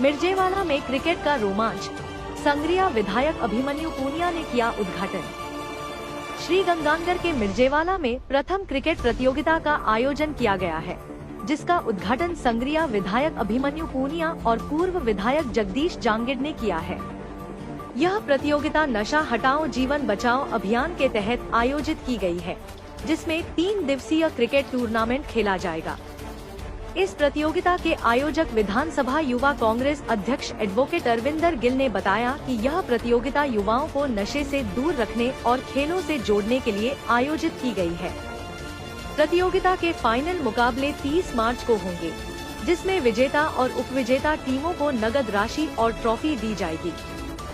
मिर्जेवाला में क्रिकेट का रोमांच, संग्रिया विधायक अभिमन्यु पूनिया ने किया उद्घाटन। श्री गंगानगर के मिर्जेवाला में प्रथम क्रिकेट प्रतियोगिता का आयोजन किया गया है, जिसका उद्घाटन संग्रिया विधायक अभिमन्यु पूनिया और पूर्व विधायक जगदीश जांगिड़ ने किया है। यह प्रतियोगिता नशा हटाओ जीवन बचाओ अभियान के तहत आयोजित की गई है, जिसमें 3 दिवसीय क्रिकेट टूर्नामेंट खेला जाएगा। इस प्रतियोगिता के आयोजक विधानसभा युवा कांग्रेस अध्यक्ष एडवोकेट अरविंदर गिल ने बताया कि यह प्रतियोगिता युवाओं को नशे से दूर रखने और खेलों से जोड़ने के लिए आयोजित की गई है। प्रतियोगिता के फाइनल मुकाबले 30 मार्च को होंगे, जिसमें विजेता और उपविजेता टीमों को नगद राशि और ट्रॉफी दी जाएगी।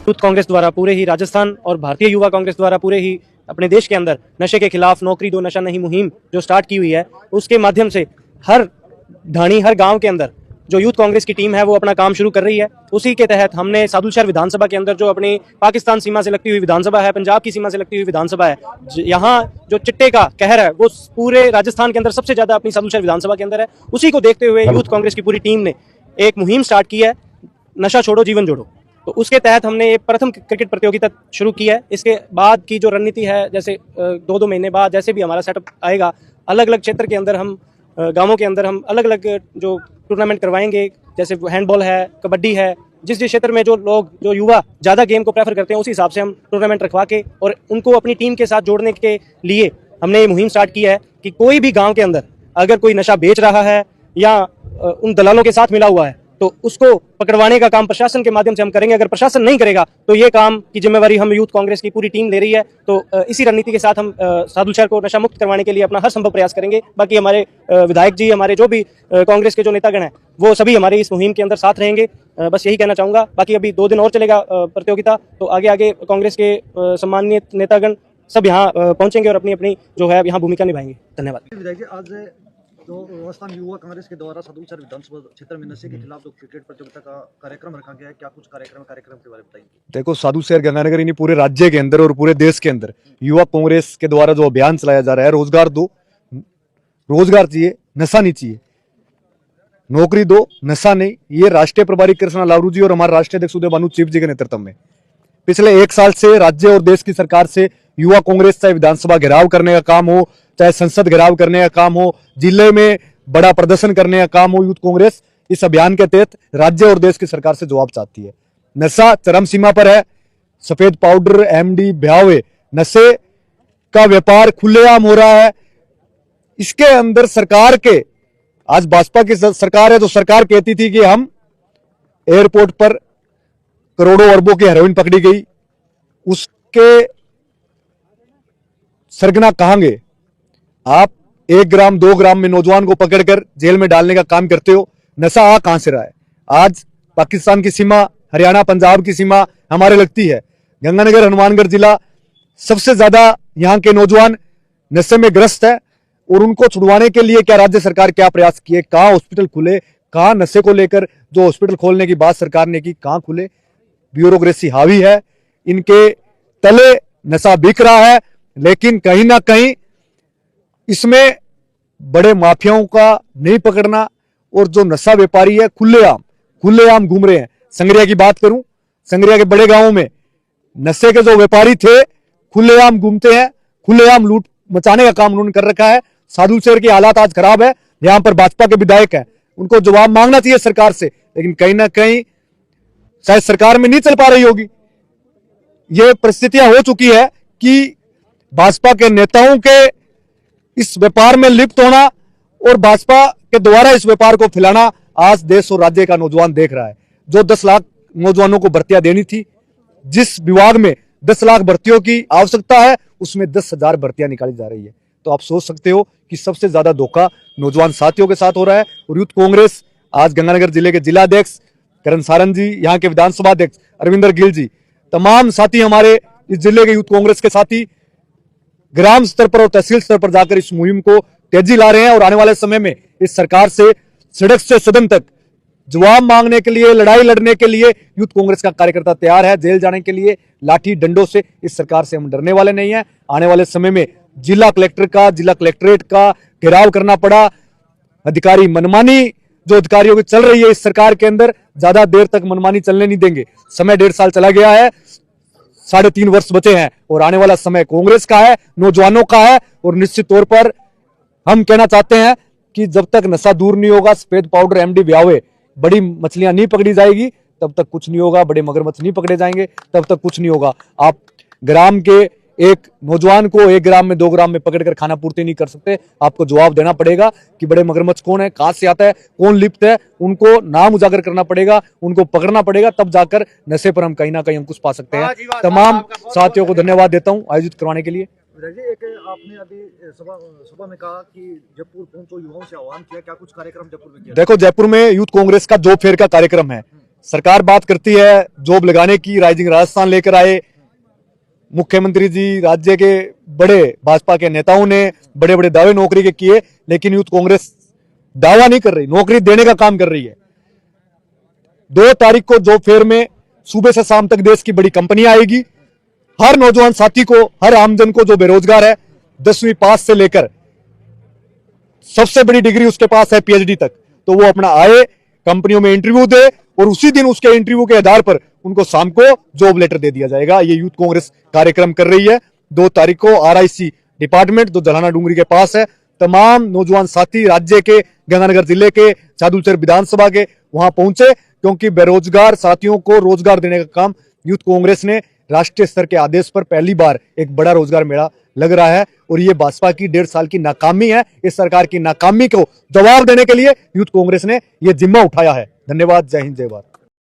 यूथ कांग्रेस द्वारा पूरे ही राजस्थान और भारतीय युवा कांग्रेस द्वारा पूरे ही अपने देश के अंदर नशे के खिलाफ नौकरी दो नशा नहीं मुहिम जो स्टार्ट की हुई है, उसके माध्यम से हर ढाणी हर गांव के अंदर जो यूथ कांग्रेस की टीम है वो अपना काम शुरू कर रही है। उसी के तहत हमने सादुलशहर विधानसभा के अंदर जो अपनी पाकिस्तान सीमा से लगती हुई विधानसभा है, पंजाब की सीमा से लगती हुई विधानसभा है, यहाँ जो चिट्टे का कहर है वो पूरे राजस्थान के अंदर सबसे ज्यादा अपनी सादुलशहर विधानसभा के अंदर है। उसी को देखते हुए यूथ कांग्रेस की पूरी टीम ने एक मुहिम स्टार्ट की है, नशा छोड़ो जीवन जोड़ो। तो उसके तहत हमने एक प्रथम क्रिकेट प्रतियोगिता शुरू की है। इसके बाद की जो रणनीति है, जैसे 2-2 महीने बाद जैसे भी हमारा सेटअप आएगा, अलग अलग क्षेत्र के अंदर हम गांवों के अंदर हम अलग अलग जो टूर्नामेंट करवाएंगे, जैसे हैंडबॉल है, कबड्डी है, जिस जिस क्षेत्र में जो युवा ज़्यादा गेम को प्रेफर करते हैं उस हिसाब से हम टूर्नामेंट रखवा के और उनको अपनी टीम के साथ जोड़ने के लिए हमने ये मुहिम स्टार्ट की है कि कोई भी गाँव के अंदर अगर कोई नशा बेच रहा है या उन दलालों के साथ मिला हुआ है तो उसको पकड़वाने का काम प्रशासन के माध्यम से हम करेंगे। अगर प्रशासन नहीं करेगा तो ये काम की जिम्मेवारी हम यूथ कांग्रेस की पूरी टीम ले रही है। तो इसी रणनीति के साथ हम सादुलशहर को नशा मुक्त करवाने के लिए अपना हर संभव प्रयास करेंगे। बाकी हमारे विधायक जी, हमारे जो भी कांग्रेस के जो नेतागण हैं वो सभी हमारे इस मुहिम के अंदर साथ रहेंगे। बस यही कहना चाहूँगा। बाकी अभी 2 दिन और चलेगा प्रतियोगिता, तो आगे आगे कांग्रेस के सम्मानित नेतागण सब यहाँ पहुँचेंगे और अपनी अपनी जो है यहाँ भूमिका निभाएंगे। धन्यवाद। विधायक जी, आज जो राजस्थान युवा कांग्रेस के द्वारा सादुलशहर विधानसभा क्षेत्र में नशे के खिलाफ जो क्रिकेट प्रतियोगिता का कार्यक्रम रखा गया है, क्या कुछ कार्यक्रम के बारे में बताएंगे? देखो, सादुलशहर गंगानगर यानी पूरे राज्य के अंदर और पूरे देश के अंदर युवा कांग्रेस के द्वारा जो अभियान चलाया जा रहा है, रोजगार दो, रोजगार चाहिए, नशा नहीं चाहिए, नौकरी दो, नशा नहीं, ये राष्ट्रीय प्रभारी कृष्णा लावरू जी और हमारे राष्ट्रीय अध्यक्ष उदय भानु चीफ जी के नेतृत्व में पिछले 1 साल से राज्य और देश की सरकार से युवा कांग्रेस चाहे विधानसभा घेराव करने का काम हो, चाहे संसद घेराव करने का काम हो, जिले में बड़ा प्रदर्शन करने का काम हो, यूथ कांग्रेस इस अभियान के तहत राज्य और देश की सरकार से जवाब चाहती है। नशा चरम सीमा पर है, सफेद पाउडर, एमडी, ब्यावे, नशे का व्यापार खुलेआम हो रहा है। इसके अंदर सरकार के, आज भाजपा की सरकार है, तो सरकार कहती थी कि हम एयरपोर्ट पर करोड़ों अरबों की हेरोइन पकड़ी गई, उसके सरगना कहांगे आप 1 ग्राम 2 ग्राम में नौजवान को पकड़कर जेल में डालने का काम करते हो। नशा आ कहां से रहा है? आज पाकिस्तान की सीमा, हरियाणा पंजाब की सीमा हमारे लगती है। गंगानगर हनुमानगढ़ जिला सबसे ज्यादा यहाँ के नौजवान नशे में ग्रस्त है और उनको छुड़वाने के लिए क्या राज्य सरकार क्या प्रयास किए? कहाँ हॉस्पिटल खुले? कहाँ नशे को लेकर जो हॉस्पिटल खोलने की बात सरकार ने की, कहाँ खुले? ब्यूरोक्रेसी हावी है, इनके तले नशा बिक रहा है। लेकिन कहीं ना कहीं इसमें बड़े माफियाओं का नहीं पकड़ना और जो नशा व्यापारी है खुलेआम घूम रहे हैं। संग्रिया की बात करूं, संग्रिया के बड़े गांवों में नशे के जो व्यापारी थे खुलेआम घूमते हैं, खुलेआम लूट मचाने का काम उन्होंने कर रखा है। सादुलशहर की हालात आज खराब है। यहां पर भाजपा के विधायक हैं, उनको जवाब मांगना चाहिए सरकार से, लेकिन कहीं ना कहीं शायद सरकार में नहीं चल पा रही होगी। ये परिस्थितियां हो चुकी है कि भाजपा के नेताओं के इस व्यापार में लिप्त होना और भाजपा के द्वारा इस व्यापार को फैलाना आज देश और राज्य का नौजवान देख रहा है। जो 10 लाख नौजवानों को भर्तियां देनी थी, जिस विभाग में 10 लाख भर्तियों की आवश्यकता है उसमें 10,000 भर्तियां निकाली जा रही है। तो आप सोच सकते हो कि सबसे ज्यादा धोखा नौजवान साथियों के साथ हो रहा है। और यूथ कांग्रेस आज गंगानगर जिले के जिला अध्यक्ष करण सारन जी, यहाँ के विधानसभा अध्यक्ष अरविंदर गिल जी, तमाम साथी हमारे इस जिले के यूथ कांग्रेस के साथी ग्राम स्तर पर और तहसील स्तर पर जाकर इस मुहिम को तेजी ला रहे हैं। और आने वाले समय में इस सरकार से सड़क से सदन तक जवाब मांगने के लिए, लड़ाई लड़ने के लिए यूथ कांग्रेस का कार्यकर्ता तैयार है। जेल जाने के लिए लाठी डंडों से इस सरकार से हम डरने वाले नहीं है। आने वाले समय में जिला कलेक्टर का, जिला कलेक्ट्रेट का घेराव करना पड़ा, अधिकारी मनमानी जो अधिकारियों की चल रही है इस सरकार के अंदर, ज्यादा देर तक मनमानी चलने नहीं देंगे। समय 1.5 साल चला गया है, 3.5 वर्ष बचे हैं और आने वाला समय कांग्रेस का है, नौजवानों का है। और निश्चित तौर पर हम कहना चाहते हैं कि जब तक नशा दूर नहीं होगा, सफेद पाउडर, एमडी ब्यावे, बड़ी मछलियां नहीं पकड़ी जाएगी, तब तक कुछ नहीं होगा। बड़े मगरमच्छ नहीं पकड़े जाएंगे, तब तक कुछ नहीं होगा। आप ग्राम के एक नौजवान को 1 ग्राम में 2 ग्राम में पकड़कर खाना पूर्ति नहीं कर सकते। आपको जवाब देना पड़ेगा कि बड़े मगरमच्छ कौन है, कहां से आता है, कौन लिप्त है, उनको नाम उजागर करना पड़ेगा, उनको पकड़ना पड़ेगा, तब जाकर नशे पर हम कहीं ना कहीं अंकुश पा सकते हैं। तमाम साथियों को धन्यवाद देता हूं आयोजित करवाने के लिए। विधायक जी, एक आपने अभी सभा में कहा कि जयपुर पहुंचो, युवाओं से आह्वान किया, क्या कुछ कार्यक्रम जयपुर में किया? देखो, जयपुर में यूथ कांग्रेस का जॉब फेयर का कार्यक्रम है। सरकार बात करती है जॉब लगाने की, राइजिंग राजस्थान लेकर आए मुख्यमंत्री जी, राज्य के बड़े भाजपा के नेताओं ने बड़े बड़े दावे नौकरी के किए, लेकिन यूथ कांग्रेस दावा नहीं कर रही, नौकरी देने का काम कर रही है। 2 तारीख को जॉब फेयर में सुबह से शाम तक देश की बड़ी कंपनी आएगी। हर नौजवान साथी को, हर आमजन को जो बेरोजगार है, 10वीं पास से लेकर सबसे बड़ी डिग्री उसके पास है PhD तक, तो वो अपना आए, कंपनियों में इंटरव्यू दे और उसी दिन उसके इंटरव्यू के आधार पर उनको शाम को जॉब लेटर दे दिया जाएगा। ये यूथ कांग्रेस कार्यक्रम कर रही है। 2 तारीख को RIC डिपार्टमेंट जो जलाना डूंगरी के पास है, तमाम नौजवान साथी राज्य के, गंगानगर जिले के, चादुलचर विधानसभा के वहां पहुंचे, क्योंकि बेरोजगार साथियों को रोजगार देने का काम यूथ कांग्रेस ने राष्ट्रीय स्तर के आदेश पर पहली बार एक बड़ा रोजगार मेला लग रहा है। और ये भाजपा की 1.5 साल की नाकामी है। इस सरकार की नाकामी को जवाब देने के लिए यूथ कांग्रेस ने यह जिम्मा उठाया है। धन्यवाद। जय हिंद, जय भारत।